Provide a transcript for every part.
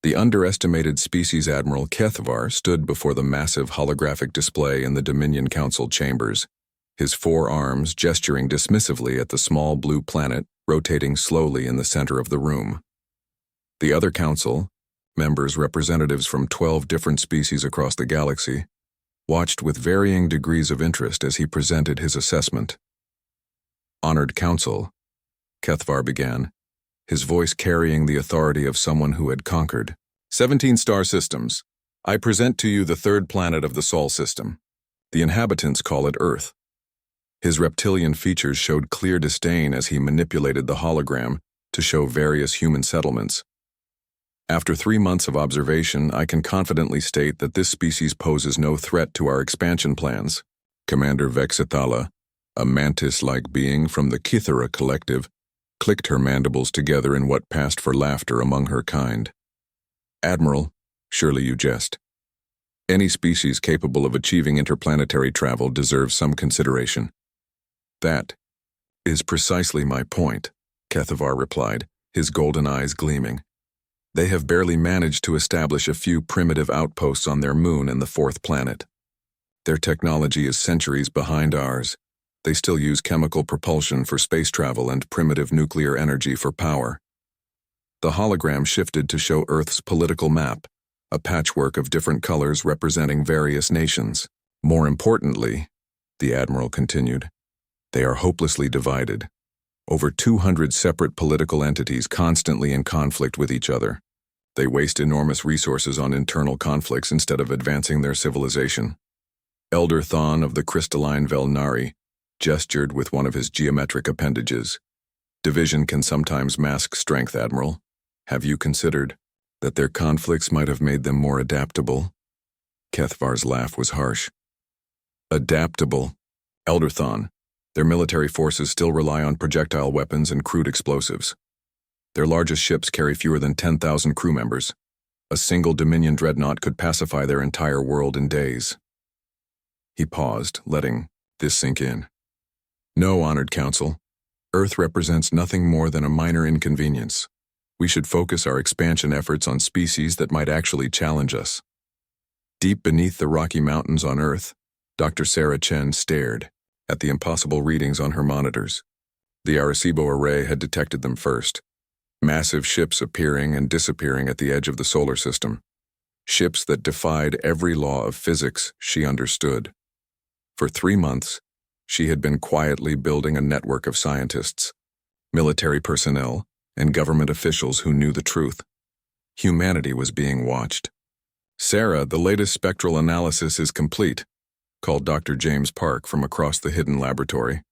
The underestimated species Admiral Kethvar stood before the massive holographic display in the Dominion Council chambers, his four arms gesturing dismissively at the small blue planet rotating slowly in the center of the room. The other council, members representatives from 12 different species across the galaxy, watched with varying degrees of interest as he presented his assessment. "Honored Council," Kethvar began, his voice carrying the authority of someone who had conquered. 17 star systems. I present to you the third planet of the Sol system. The inhabitants call it Earth. His reptilian features showed clear disdain as he manipulated the hologram to show various human settlements. After 3 months of observation, I can confidently state that this species poses no threat to our expansion plans. Commander Vexithala, a mantis-like being from the Kithara collective, clicked her mandibles together in what passed for laughter among her kind. "Admiral, surely you jest. Any species capable of achieving interplanetary travel deserves some consideration." "That is precisely my point," Kethvar replied, his golden eyes gleaming. "They have barely managed to establish a few primitive outposts on their moon and the fourth planet. Their technology is centuries behind ours. They still use chemical propulsion for space travel and primitive nuclear energy for power." The hologram shifted to show Earth's political map, a patchwork of different colors representing various nations. "More importantly," the Admiral continued, "they are hopelessly divided. Over 200 separate political entities constantly in conflict with each other. They waste enormous resources on internal conflicts instead of advancing their civilization." Elder Thon of the crystalline Velnari gestured with one of his geometric appendages. "Division can sometimes mask strength, Admiral. Have you considered that their conflicts might have made them more adaptable?" Kethvar's laugh was harsh. "Adaptable? Elder Thon, their military forces still rely on projectile weapons and crude explosives. Their largest ships carry fewer than 10,000 crew members. A single Dominion dreadnought could pacify their entire world in days." He paused, letting this sink in. "No, Honored Council. Earth represents nothing more than a minor inconvenience. We should focus our expansion efforts on species that might actually challenge us." Deep beneath the Rocky Mountains on Earth, Dr. Sarah Chen stared at the impossible readings on her monitors. The Arecibo array had detected them first. Massive ships appearing and disappearing at the edge of the solar system. Ships that defied every law of physics she understood. For 3 months, she had been quietly building a network of scientists, military personnel, and government officials who knew the truth. Humanity was being watched. "Sarah, the latest spectral analysis is complete," called Dr. James Park from across the hidden laboratory.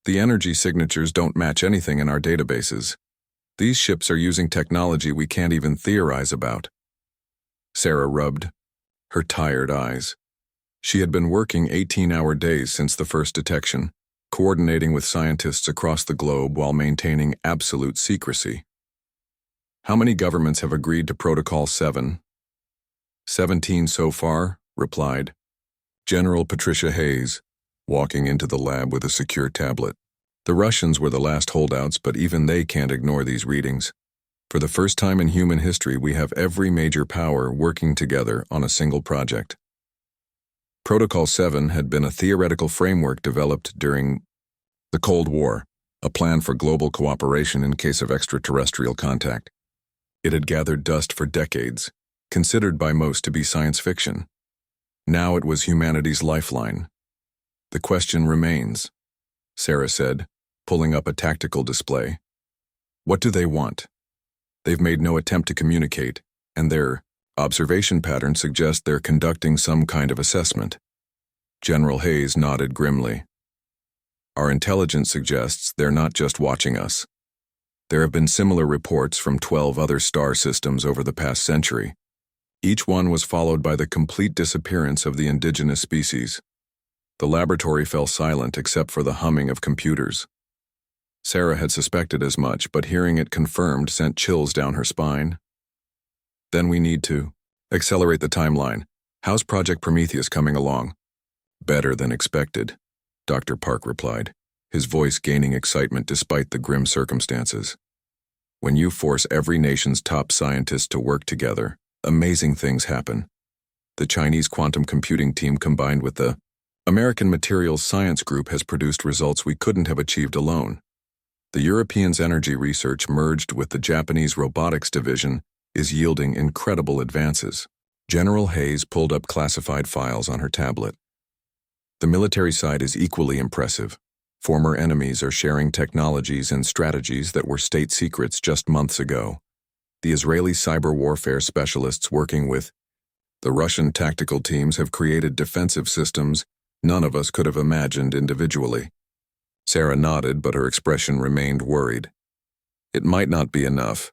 "The energy signatures don't match anything in our databases. These ships are using technology we can't even theorize about." Sarah rubbed her tired eyes. She had been working 18-hour days since the first detection, coordinating with scientists across the globe while maintaining absolute secrecy. "How many governments have agreed to Protocol 7? 17 so far," replied General Patricia Hayes, walking into the lab with a secure tablet. "The Russians were the last holdouts, but even they can't ignore these readings. For the first time in human history, we have every major power working together on a single project." Protocol 7 had been a theoretical framework developed during the Cold War, a plan for global cooperation in case of extraterrestrial contact. It had gathered dust for decades, considered by most to be science fiction. Now it was humanity's lifeline. "The question remains," Sarah said, pulling up a tactical display. "What do they want? They've made no attempt to communicate, and their observation patterns suggest they're conducting some kind of assessment." General Hayes nodded grimly. "Our intelligence suggests they're not just watching us. There have been similar reports from 12 other star systems over the past century. Each one was followed by the complete disappearance of the indigenous species. The laboratory fell silent except for the humming of computers." Sarah had suspected as much, but hearing it confirmed sent chills down her spine. "Then we need to accelerate the timeline. How's Project Prometheus coming along?" "Better than expected," Dr. Park replied, his voice gaining excitement despite the grim circumstances. When you force every nation's top scientists to work together, amazing things happen. The Chinese quantum computing team combined with the American Materials Science Group has produced results we couldn't have achieved alone. The Europeans' energy research merged with the Japanese robotics division is yielding incredible advances. General Hayes pulled up classified files on her tablet. The military side is equally impressive. Former enemies are sharing technologies and strategies that were state secrets just months ago. The Israeli cyber warfare specialists working with the Russian tactical teams have created defensive systems none of us could have imagined individually. Sarah nodded, but her expression remained worried. It might not be enough.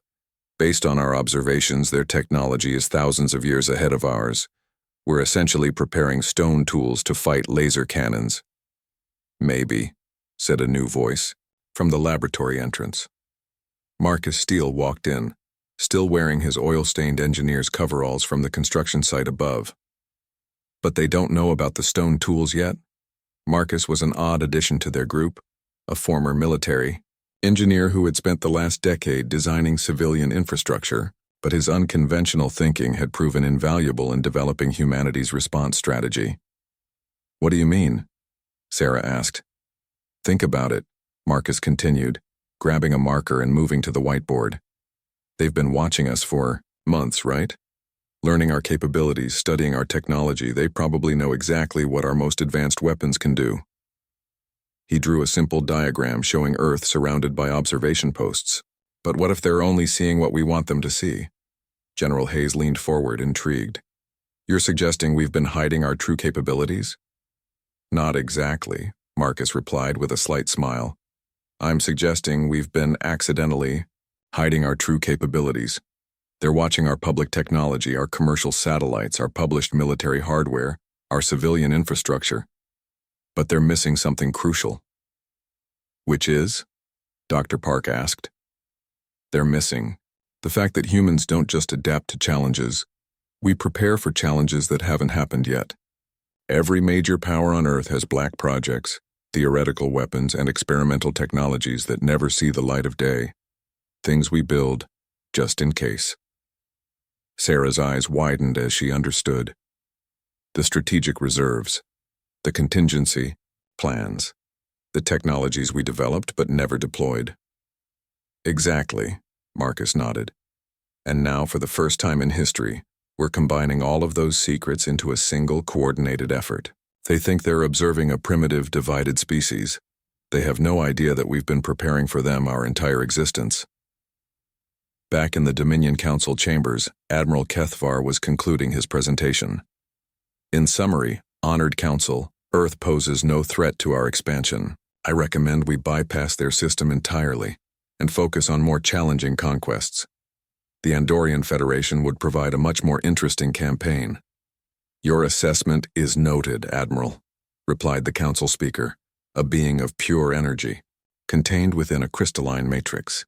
Based on our observations, their technology is thousands of years ahead of ours. We're essentially preparing stone tools to fight laser cannons. Maybe, said a new voice, from the laboratory entrance. Marcus Steele walked in, still wearing his oil-stained engineer's coveralls from the construction site above. But they don't know about the stone tools yet? Marcus was an odd addition to their group, a former military engineer who had spent the last decade designing civilian infrastructure, but his unconventional thinking had proven invaluable in developing humanity's response strategy. What do you mean? Sarah asked. Think about it, Marcus continued, grabbing a marker and moving to the whiteboard. They've been watching us for months, right? Learning our capabilities, studying our technology, they probably know exactly what our most advanced weapons can do. He drew a simple diagram showing Earth surrounded by observation posts. But what if they're only seeing what we want them to see? General Hayes leaned forward, intrigued. You're suggesting we've been hiding our true capabilities? Not exactly, Marcus replied with a slight smile. I'm suggesting we've been accidentally hiding our true capabilities. They're watching our public technology, our commercial satellites, our published military hardware, our civilian infrastructure. But they're missing something crucial. Which is? Dr. Park asked. They're missing the fact that humans don't just adapt to challenges. We prepare for challenges that haven't happened yet. Every major power on Earth has black projects, theoretical weapons, and experimental technologies that never see the light of day. Things we build just in case. Sarah's eyes widened as she understood. The strategic reserves, the contingency plans, the technologies we developed but never deployed. Exactly, Marcus nodded. And now, for the first time in history, we're combining all of those secrets into a single coordinated effort. They think they're observing a primitive, divided species. They have no idea that we've been preparing for them our entire existence. Back in the Dominion Council chambers, Admiral Kethvar was concluding his presentation. In summary, Honored Council, Earth poses no threat to our expansion. I recommend we bypass their system entirely and focus on more challenging conquests. The Andorian Federation would provide a much more interesting campaign. Your assessment is noted, Admiral, replied the council speaker, a being of pure energy, contained within a crystalline matrix.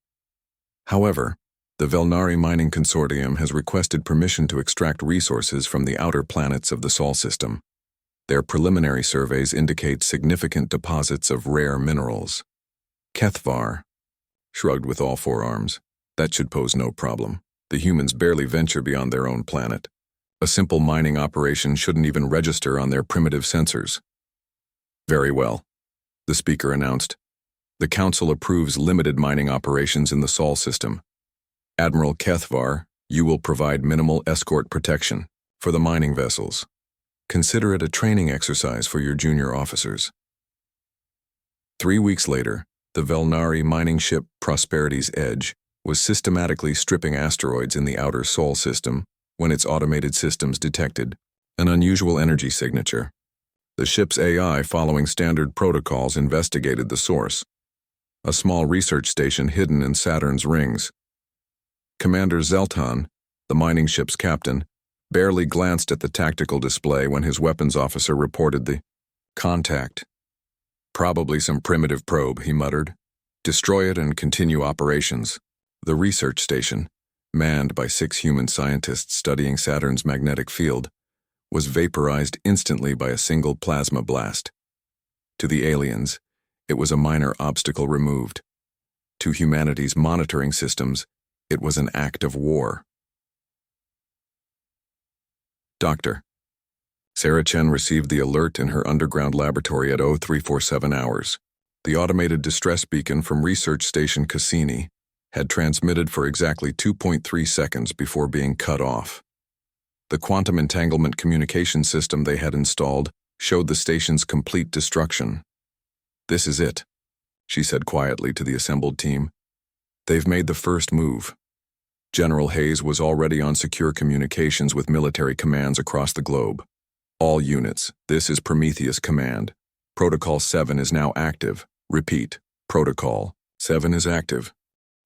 However, the Velnari Mining Consortium has requested permission to extract resources from the outer planets of the Sol system. Their preliminary surveys indicate significant deposits of rare minerals. Kethvar shrugged with all four arms. That should pose no problem. The humans barely venture beyond their own planet. A simple mining operation shouldn't even register on their primitive sensors. Very well, the speaker announced. The Council approves limited mining operations in the Sol system. Admiral Kethvar, you will provide minimal escort protection for the mining vessels. Consider it a training exercise for your junior officers. 3 weeks later, the Velnari mining ship Prosperity's Edge was systematically stripping asteroids in the outer Sol system when its automated systems detected an unusual energy signature. The ship's AI, following standard protocols, investigated the source, a small research station hidden in Saturn's rings. Commander Zeltan, the mining ship's captain, barely glanced at the tactical display when his weapons officer reported the contact. Probably some primitive probe, he muttered. Destroy it and continue operations. The research station, manned by 6 human scientists studying Saturn's magnetic field, was vaporized instantly by a single plasma blast. To the aliens, it was a minor obstacle removed. To humanity's monitoring systems, It was an act of war. Doctor. Sarah Chen received the alert in her underground laboratory at 0347 hours. The automated distress beacon from Research Station Cassini had transmitted for exactly 2.3 seconds before being cut off. The quantum entanglement communication system they had installed showed the station's complete destruction. "This is it," she said quietly to the assembled team. "They've made the first move." General Hayes was already on secure communications with military commands across the globe. "All units, this is Prometheus Command. Protocol 7 is now active. Repeat, Protocol 7 is active."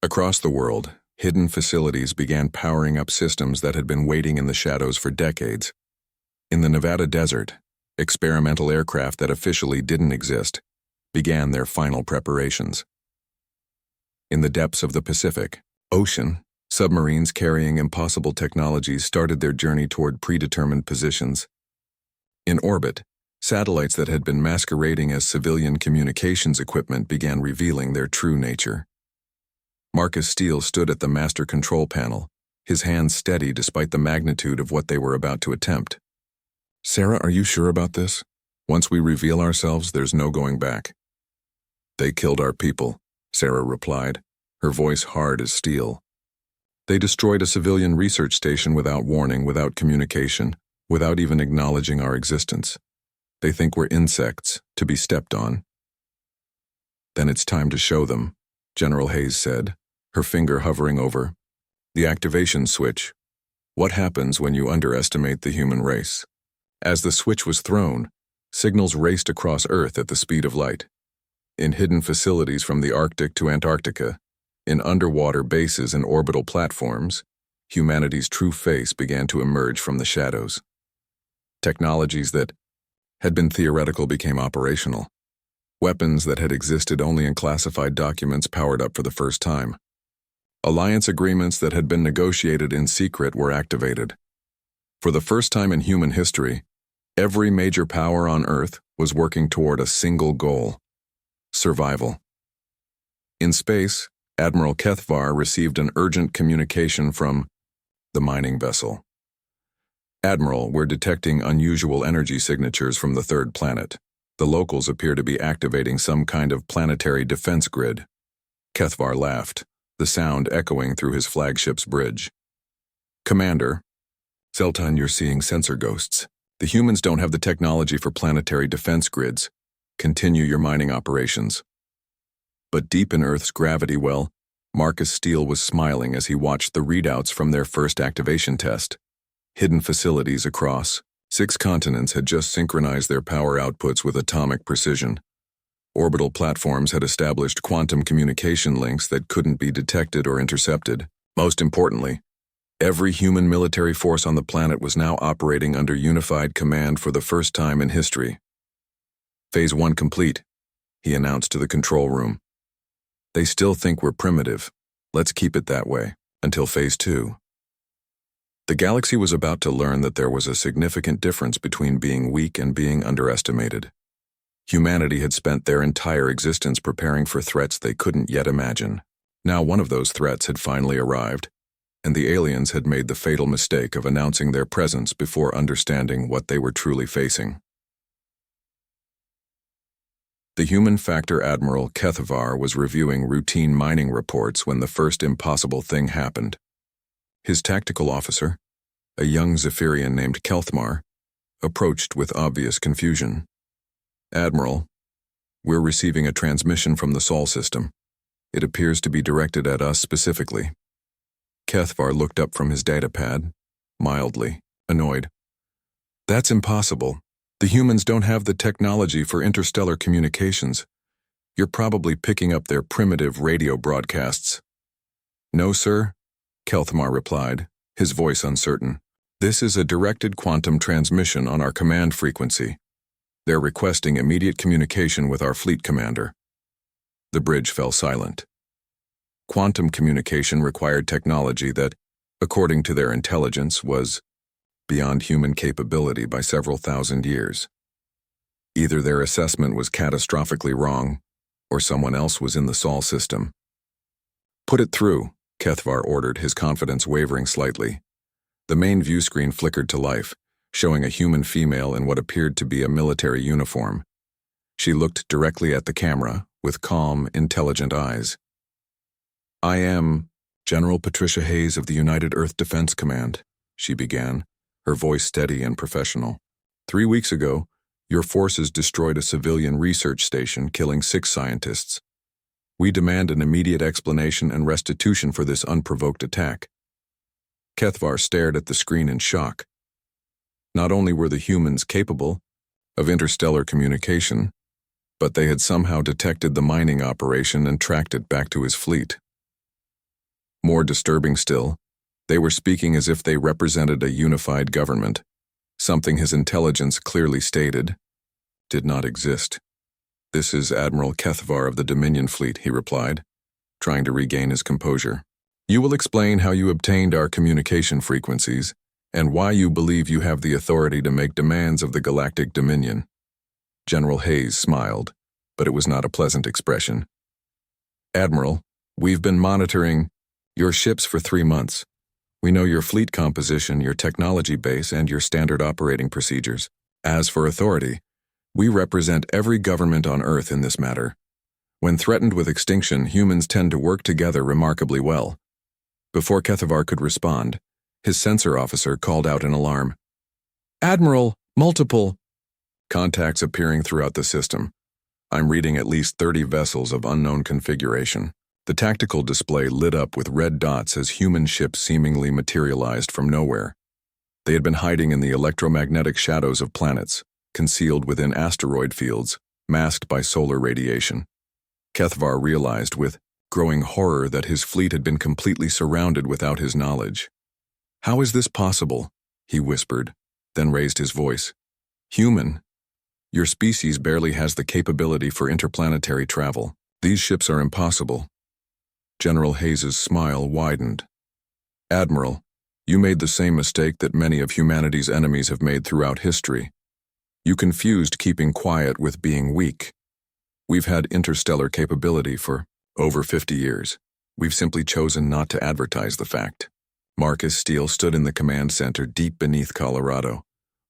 Across the world, hidden facilities began powering up systems that had been waiting in the shadows for decades. In the Nevada desert, experimental aircraft that officially didn't exist began their final preparations. In the depths of the Pacific Ocean, submarines carrying impossible technologies started their journey toward predetermined positions. In orbit, satellites that had been masquerading as civilian communications equipment began revealing their true nature. Marcus Steele stood at the master control panel, his hands steady despite the magnitude of what they were about to attempt. "Sarah, are you sure about this? Once we reveal ourselves, there's no going back." "They killed our people," Sarah replied, her voice hard as steel. "They destroyed a civilian research station without warning, without communication, without even acknowledging our existence. They think we're insects, to be stepped on." "Then it's time to show them," General Hayes said, her finger hovering over the activation switch. "What happens when you underestimate the human race?" As the switch was thrown, signals raced across Earth at the speed of light. In hidden facilities from the Arctic to Antarctica, in underwater bases and orbital platforms, humanity's true face began to emerge from the shadows. Technologies that had been theoretical became operational. Weapons that had existed only in classified documents powered up for the first time. Alliance agreements that had been negotiated in secret were activated. For the first time in human history, every major power on Earth was working toward a single goal: survival. In space, Admiral Kethvar received an urgent communication from the mining vessel. "Admiral, we're detecting unusual energy signatures from the third planet. The locals appear to be activating some kind of planetary defense grid." Kethvar laughed, the sound echoing through his flagship's bridge. "Commander, Zeltan, you're seeing sensor ghosts. The humans don't have the technology for planetary defense grids. Continue your mining operations." But deep in Earth's gravity well, Marcus Steele was smiling as he watched the readouts from their first activation test. Hidden facilities across 6 continents had just synchronized their power outputs with atomic precision. Orbital platforms had established quantum communication links that couldn't be detected or intercepted. Most importantly, every human military force on the planet was now operating under unified command for the first time in history. "Phase 1 complete," he announced to the control room. "They still think we're primitive. Let's keep it that way, until Phase 2. The galaxy was about to learn that there was a significant difference between being weak and being underestimated. Humanity had spent their entire existence preparing for threats they couldn't yet imagine. Now one of those threats had finally arrived, and the aliens had made the fatal mistake of announcing their presence before understanding what they were truly facing. The human factor Admiral Kethvar was reviewing routine mining reports when the first impossible thing happened. His tactical officer, a young Zephyrian named Kelthmar, approached with obvious confusion. "Admiral, we're receiving a transmission from the Sol system. It appears to be directed at us specifically." Kethvar looked up from his datapad, mildly annoyed. "That's impossible. The humans don't have the technology for interstellar communications. You're probably picking up their primitive radio broadcasts." "No, sir," Kelthmar replied, his voice uncertain. "This is a directed quantum transmission on our command frequency. They're requesting immediate communication with our fleet commander." The bridge fell silent. Quantum communication required technology that, according to their intelligence, was beyond human capability by several thousand years. Either their assessment was catastrophically wrong, or someone else was in the Sol system. "Put it through," Kethvar ordered, his confidence wavering slightly. The main view screen flickered to life, showing a human female in what appeared to be a military uniform. She looked directly at the camera, with calm, intelligent eyes. "I am General Patricia Hayes of the United Earth Defense Command," she began, her voice steady and professional. "3 weeks ago, your forces destroyed a civilian research station, killing 6 scientists. We demand an immediate explanation and restitution for this unprovoked attack." Kethvar stared at the screen in shock. Not only were the humans capable of interstellar communication, but they had somehow detected the mining operation and tracked it back to his fleet. More disturbing still, they were speaking as if they represented a unified government, something his intelligence clearly stated did not exist. "This is Admiral Kethvar of the Dominion Fleet," he replied, trying to regain his composure. "You will explain how you obtained our communication frequencies and why you believe you have the authority to make demands of the Galactic Dominion." General Hayes smiled, but it was not a pleasant expression. "Admiral, we've been monitoring your ships for 3 months. We know your fleet composition, your technology base, and your standard operating procedures. As for authority, we represent every government on Earth in this matter. When threatened with extinction, humans tend to work together remarkably well." Before Kethvar could respond, his sensor officer called out in alarm. "Admiral, multiple contacts appearing throughout the system. I'm reading at least 30 vessels of unknown configuration." The tactical display lit up with red dots as human ships seemingly materialized from nowhere. They had been hiding in the electromagnetic shadows of planets, concealed within asteroid fields, masked by solar radiation. Kethvar realized with growing horror that his fleet had been completely surrounded without his knowledge. "How is this possible?" he whispered, then raised his voice. "Human, your species barely has the capability for interplanetary travel. These ships are impossible." General Hayes' smile widened. "Admiral, you made the same mistake that many of humanity's enemies have made throughout history. You confused keeping quiet with being weak. We've had interstellar capability for over 50 years. We've simply chosen not to advertise the fact." Marcus Steele stood in the command center deep beneath Colorado,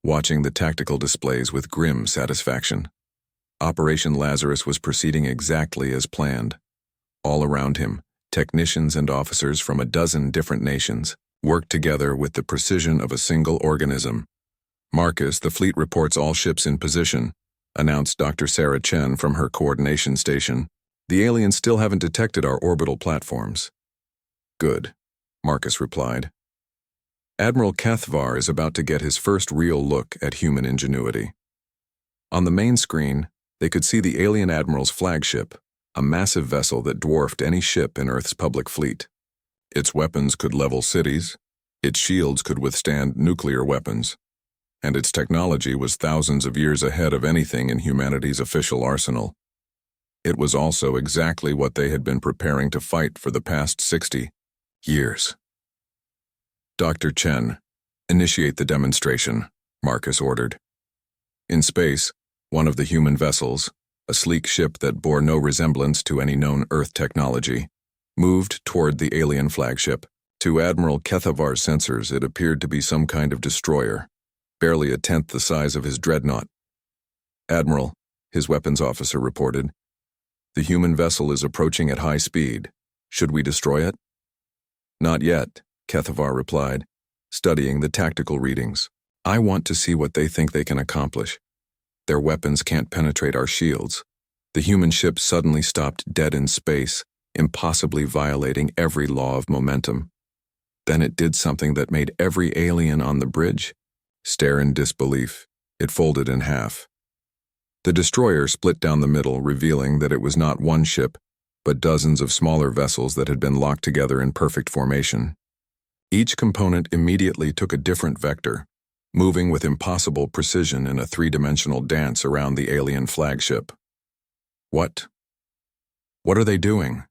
watching the tactical displays with grim satisfaction. Operation Lazarus was proceeding exactly as planned. All around him, technicians and officers from a dozen different nations worked together with the precision of a single organism. "Marcus, the fleet reports all ships in position," announced Dr. Sarah Chen from her coordination station. "The aliens still haven't detected our orbital platforms." "Good," Marcus replied. "Admiral Kethvar is about to get his first real look at human ingenuity." On the main screen, they could see the alien admiral's flagship, a massive vessel that dwarfed any ship in Earth's public fleet. Its weapons could level cities, its shields could withstand nuclear weapons, and its technology was thousands of years ahead of anything in humanity's official arsenal. It was also exactly what they had been preparing to fight for the past 60 years. "Dr. Chen, initiate the demonstration," Marcus ordered. In space, one of the human vessels, a sleek ship that bore no resemblance to any known Earth technology, moved toward the alien flagship. To Admiral Kethavar's sensors, it appeared to be some kind of destroyer, barely a tenth the size of his dreadnought. "Admiral," his weapons officer reported, "the human vessel is approaching at high speed. Should we destroy it?" "Not yet," Kethavar replied, studying the tactical readings. "I want to see what they think they can accomplish. Their weapons can't penetrate our shields." The human ship suddenly stopped dead in space, impossibly violating every law of momentum. Then it did something that made every alien on the bridge stare in disbelief. It folded in half. The destroyer split down the middle, revealing that it was not one ship, but dozens of smaller vessels that had been locked together in perfect formation. Each component immediately took a different vector, moving with impossible precision in a three-dimensional dance around the alien flagship. What are they doing?"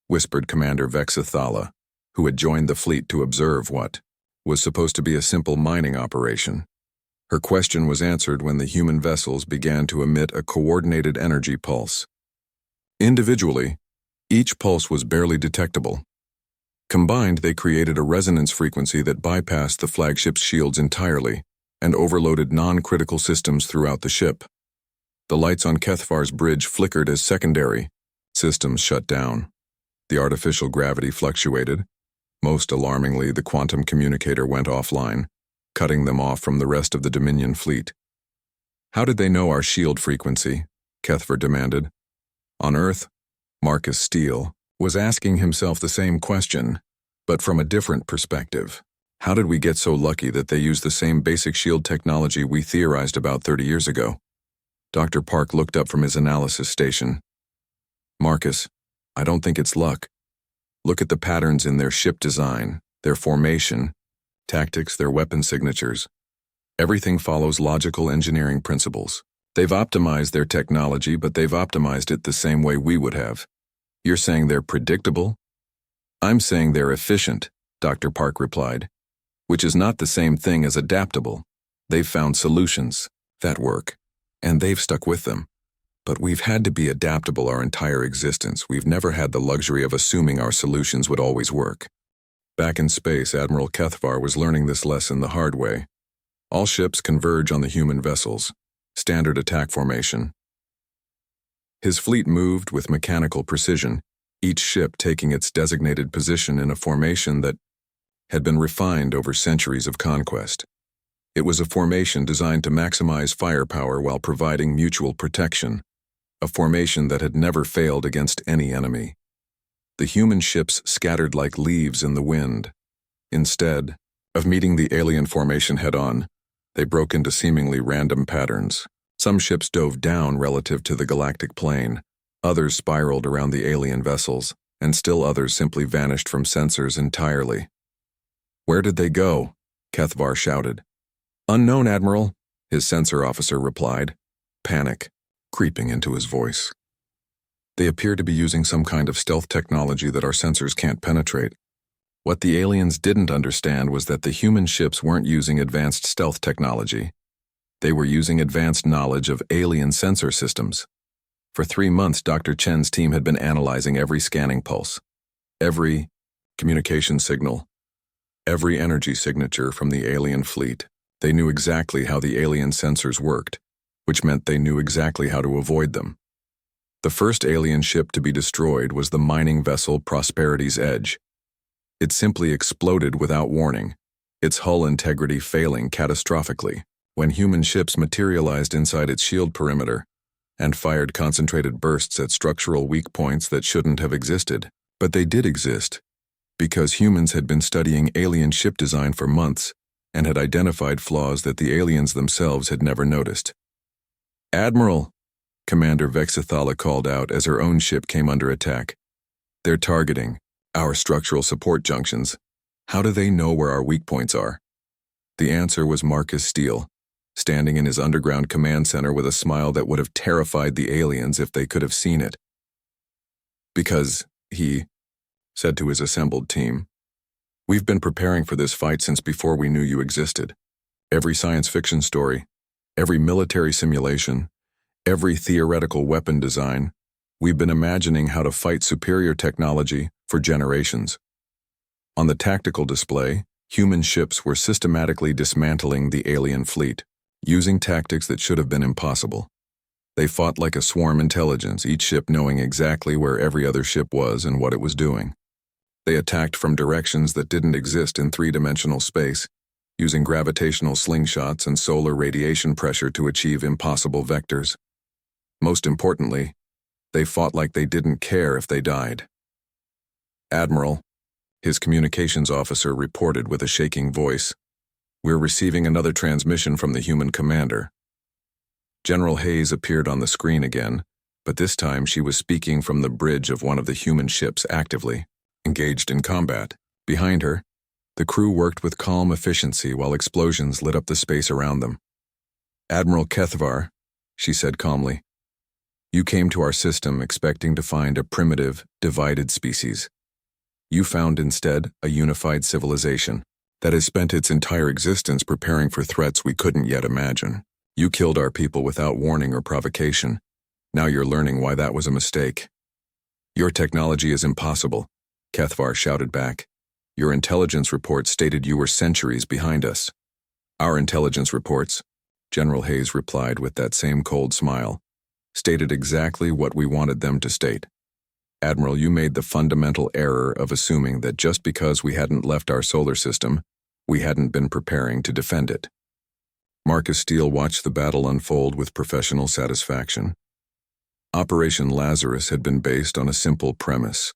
whispered Commander Vexithala, who had joined the fleet to observe what was supposed to be a simple mining operation. Her question was answered when the human vessels began to emit a coordinated energy pulse. Individually, each pulse was barely detectable. Combined, they created a resonance frequency that bypassed the flagship's shields entirely and overloaded non-critical systems throughout the ship. The lights on Kethvar's bridge flickered as secondary systems shut down. The artificial gravity fluctuated. Most alarmingly, the quantum communicator went offline, cutting them off from the rest of the Dominion fleet. How did they know our shield frequency? Kethvar demanded. On Earth, Marcus Steele was asking himself the same question, but from a different perspective. How did we get so lucky that they used the same basic shield technology we theorized about 30 years ago? Dr. Park looked up from his analysis station. Marcus, I don't think it's luck. Look at the patterns in their ship design, their formation, tactics, their weapon signatures. Everything follows logical engineering principles. They've optimized their technology, but they've optimized it the same way we would have. You're saying they're predictable? I'm saying they're efficient, Dr. Park replied, which is not the same thing as adaptable. They've found solutions that work, and they've stuck with them. But we've had to be adaptable our entire existence. We've never had the luxury of assuming our solutions would always work. Back in space, Admiral Kethvar was learning this lesson the hard way. All ships converge on the human vessels. Standard attack formation. His fleet moved with mechanical precision, each ship taking its designated position in a formation that had been refined over centuries of conquest. It was a formation designed to maximize firepower while providing mutual protection, a formation that had never failed against any enemy. The human ships scattered like leaves in the wind. Instead of meeting the alien formation head-on, they broke into seemingly random patterns. Some ships dove down relative to the galactic plane, others spiraled around the alien vessels, and still others simply vanished from sensors entirely. Where did they go? Kethvar shouted. Unknown, Admiral, his sensor officer replied, panic creeping into his voice. They appear to be using some kind of stealth technology that our sensors can't penetrate. What the aliens didn't understand was that the human ships weren't using advanced stealth technology. They were using advanced knowledge of alien sensor systems. For 3 months, Dr. Chen's team had been analyzing every scanning pulse, every communication signal, every energy signature from the alien fleet. They knew exactly how the alien sensors worked, which meant they knew exactly how to avoid them. The first alien ship to be destroyed was the mining vessel Prosperity's Edge. It simply exploded without warning, its hull integrity failing catastrophically when human ships materialized inside its shield perimeter and fired concentrated bursts at structural weak points that shouldn't have existed. But they did exist, because humans had been studying alien ship design for months and had identified flaws that the aliens themselves had never noticed. Admiral, Commander Vexithala called out as her own ship came under attack. They're targeting our structural support junctions. How do they know where our weak points are? The answer was Marcus Steele, standing in his underground command center with a smile that would have terrified the aliens if they could have seen it. Because, he said to his assembled team, we've been preparing for this fight since before we knew you existed. Every science fiction story, every military simulation, every theoretical weapon design, we've been imagining how to fight superior technology for generations. On the tactical display, human ships were systematically dismantling the alien fleet, using tactics that should have been impossible. They fought like a swarm intelligence, each ship knowing exactly where every other ship was and what it was doing. They attacked from directions that didn't exist in three-dimensional space, using gravitational slingshots and solar radiation pressure to achieve impossible vectors. Most importantly, they fought like they didn't care if they died. Admiral, his communications officer reported with a shaking voice, we're receiving another transmission from the human commander. General Hayes appeared on the screen again, but this time she was speaking from the bridge of one of the human ships actively engaged in combat. Behind her, the crew worked with calm efficiency while explosions lit up the space around them. Admiral Kethvar, she said calmly, you came to our system expecting to find a primitive, divided species. You found instead a unified civilization that has spent its entire existence preparing for threats we couldn't yet imagine. You killed our people without warning or provocation. Now you're learning why that was a mistake. Your technology is impossible, Kethvar shouted back. Your intelligence report stated you were centuries behind us. Our intelligence reports, General Hayes replied with that same cold smile, stated exactly what we wanted them to state. Admiral, you made the fundamental error of assuming that just because we hadn't left our solar system, we hadn't been preparing to defend it. Marcus Steele watched the battle unfold with professional satisfaction. Operation Lazarus had been based on a simple premise.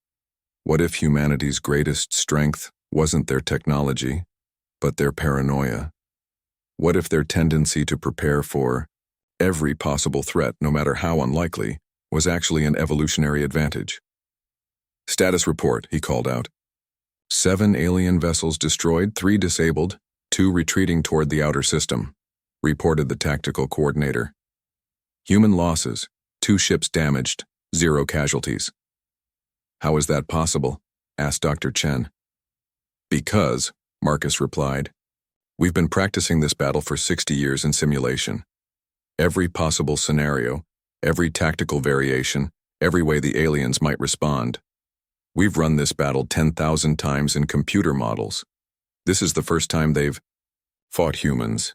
What if humanity's greatest strength wasn't their technology, but their paranoia? What if their tendency to prepare for every possible threat, no matter how unlikely, was actually an evolutionary advantage? Status report, he called out. 7 alien vessels destroyed, 3 disabled, 2 retreating toward the outer system, reported the tactical coordinator. Human losses, 2 ships damaged, 0 casualties. How is that possible? Asked Dr. Chen. Because, Marcus replied, we've been practicing this battle for 60 years in simulation. Every possible scenario, every tactical variation, every way the aliens might respond. We've run this battle 10,000 times in computer models. This is the first time they've fought humans.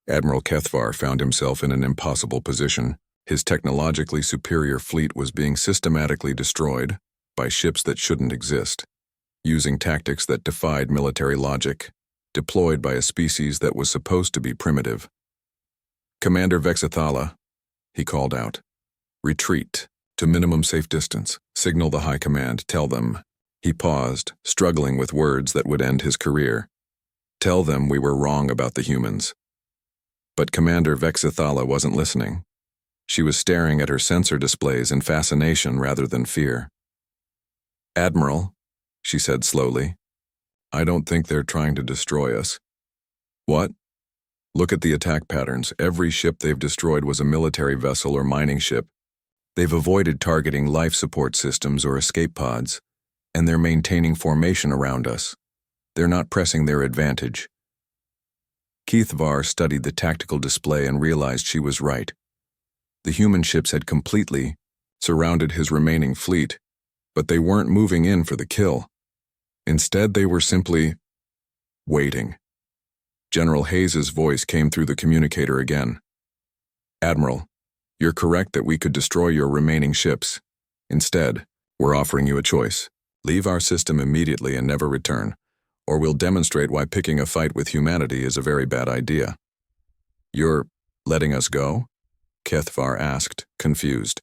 Admiral Kethvar found himself in an impossible position. His technologically superior fleet was being systematically destroyed by ships that shouldn't exist, using tactics that defied military logic, deployed by a species that was supposed to be primitive. Commander Vexathala, he called out. Retreat to minimum safe distance. Signal the high command. Tell them. He paused, struggling with words that would end his career. Tell them we were wrong about the humans. But Commander Vexathala wasn't listening. She was staring at her sensor displays in fascination rather than fear. Admiral, she said slowly, I don't think they're trying to destroy us. What? Look at the attack patterns. Every ship they've destroyed was a military vessel or mining ship. They've avoided targeting life support systems or escape pods, and they're maintaining formation around us. They're not pressing their advantage. Kethvar studied the tactical display and realized she was right. The human ships had completely surrounded his remaining fleet, but they weren't moving in for the kill. Instead, they were simply waiting. General Hayes's voice came through the communicator again. Admiral, you're correct that we could destroy your remaining ships. Instead, we're offering you a choice. Leave our system immediately and never return, or we'll demonstrate why picking a fight with humanity is a very bad idea. You're letting us go? Kethvar asked, confused.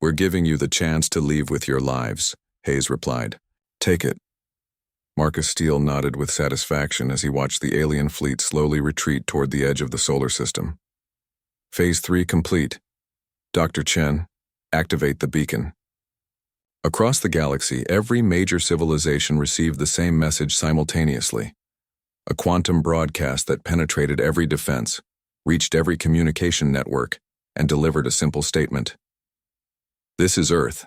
We're giving you the chance to leave with your lives, Hayes replied. Take it. Marcus Steele nodded with satisfaction as he watched the alien fleet slowly retreat toward the edge of the solar system. Phase 3 complete. Dr. Chen, activate the beacon. Across the galaxy, every major civilization received the same message simultaneously. A quantum broadcast that penetrated every defense, reached every communication network, and delivered a simple statement. This is Earth.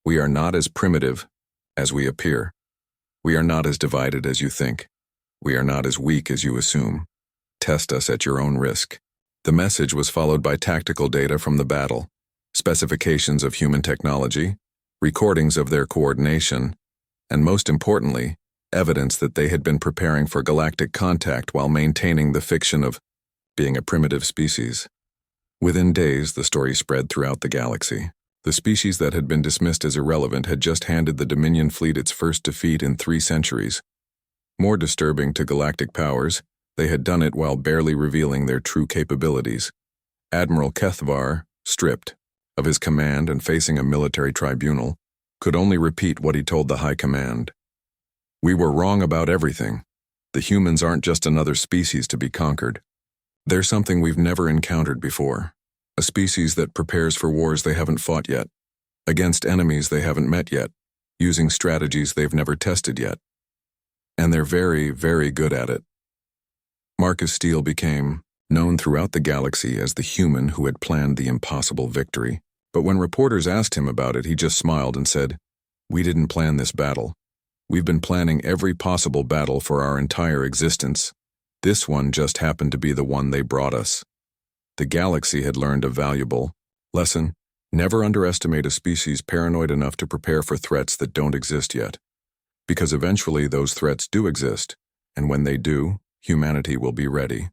We are not as primitive as we appear. We are not as divided as you think. We are not as weak as you assume. Test us at your own risk. The message was followed by tactical data from the battle, specifications of human technology, recordings of their coordination, and most importantly, evidence that they had been preparing for galactic contact while maintaining the fiction of being a primitive species. Within days, the story spread throughout the galaxy. The species that had been dismissed as irrelevant had just handed the Dominion fleet its first defeat in 3 centuries. More disturbing to galactic powers, they had done it while barely revealing their true capabilities. Admiral Kethvar, stripped of his command and facing a military tribunal, could only repeat what he told the high command. We were wrong about everything. The humans aren't just another species to be conquered. They're something we've never encountered before. A species that prepares for wars they haven't fought yet, against enemies they haven't met yet, using strategies they've never tested yet. And they're very, very good at it. Marcus Steele became known throughout the galaxy as the human who had planned the impossible victory. But when reporters asked him about it, he just smiled and said, We didn't plan this battle. We've been planning every possible battle for our entire existence. This one just happened to be the one they brought us. The galaxy had learned a valuable lesson. Never underestimate a species paranoid enough to prepare for threats that don't exist yet. Because eventually those threats do exist, and when they do, humanity will be ready.